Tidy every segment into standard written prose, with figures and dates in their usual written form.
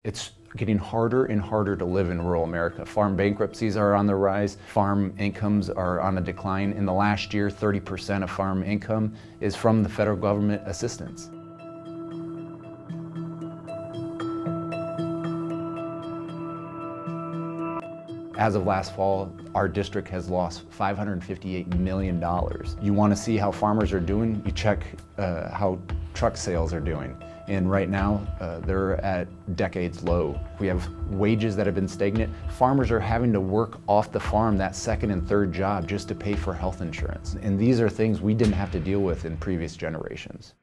It's getting harder and harder to live in rural America. Farm bankruptcies are on the rise. Farm incomes are on a decline. In the last year, 30% of farm income is from the federal government assistance. As of last fall, our district has lost $558 million. You want to see how farmers are doing? You check how truck sales are doing. And right now, they're at decades low. We have wages that have been stagnant. Farmers are having to work off the farm, that second and third job, just to pay for health insurance. And these are things we didn't have to deal with in previous generations.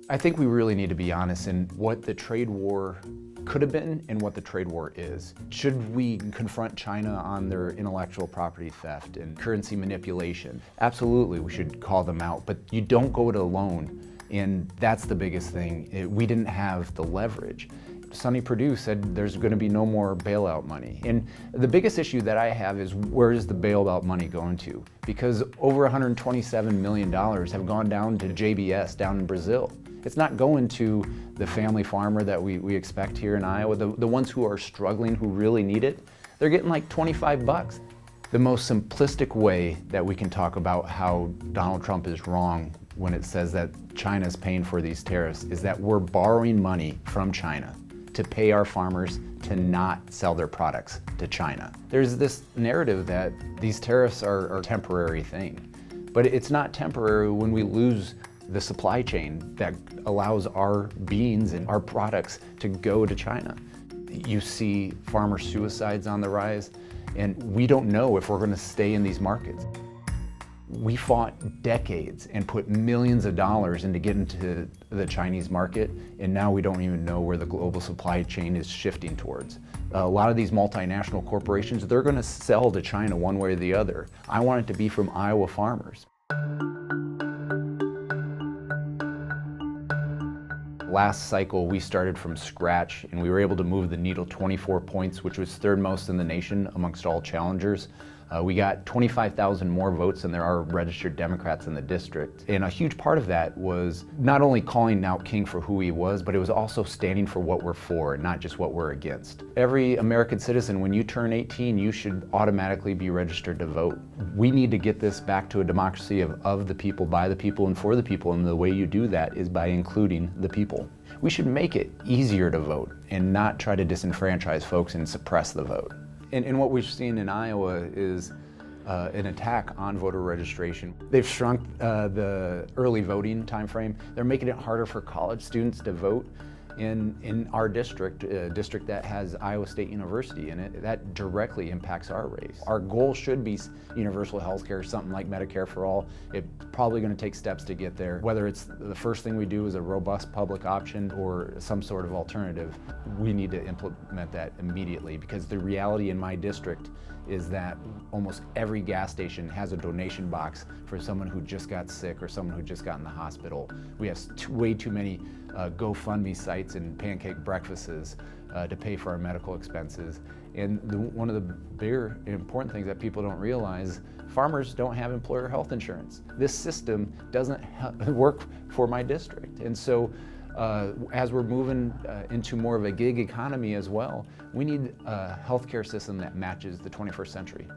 I think we really need to be honest in what the trade war could have been and what the trade war is. Should we confront China on their intellectual property theft and currency manipulation? Absolutely, we should call them out, but you don't go it alone, and that's the biggest thing. We didn't have the leverage. Sonny Perdue said there's going to be no more bailout money. And the biggest issue that I have is where is the bailout money going to? Because over $127 million have gone down to JBS down in Brazil. It's not going to the family farmer that we expect here in Iowa. The ones who are struggling, who really need it, they're getting like 25 bucks. The most simplistic way that we can talk about how Donald Trump is wrong when it says that China is paying for these tariffs is that we're borrowing money from China to pay our farmers to not sell their products to China. There's this narrative that these tariffs are a temporary thing, but it's not temporary when we lose the supply chain that allows our beans and our products to go to China. You see farmer suicides on the rise, and we don't know if we're going to stay in these markets. We fought decades and put millions of dollars into getting to the Chinese market, and now we don't even know where the global supply chain is shifting towards. A lot of these multinational corporations, they're going to sell to China one way or the other. I want it to be from Iowa farmers. Last cycle, we started from scratch, and we were able to move the needle 24 points, which was third most in the nation amongst all challengers. We got 25,000 more votes than there are registered Democrats in the district. And a huge part of that was not only calling out King for who he was, but it was also standing for what we're for and not just what we're against. Every American citizen, when you turn 18, you should automatically be registered to vote. We need to get this back to a democracy of the people, by the people, and for the people. And the way you do that is by including the people. We should make it easier to vote and not try to disenfranchise folks and suppress the vote. And what we've seen in Iowa is an attack on voter registration. They've shrunk the early voting time frame. They're making it harder for college students to vote. In our district, a district that has Iowa State University in it, that directly impacts our race. Our goal should be universal health care, something like Medicare for all. It's probably going to take steps to get there. Whether it's the first thing we do is a robust public option or some sort of alternative, we need to implement that immediately, because the reality in my district is that almost every gas station has a donation box for someone who just got sick or someone who just got in the hospital. We have way too many GoFundMe sites and pancake breakfasts to pay for our medical expenses. And one of the bigger important things that people don't realize, farmers don't have employer health insurance. This system doesn't work for my district. And so as we're moving into more of a gig economy as well, we need a healthcare system that matches the 21st century.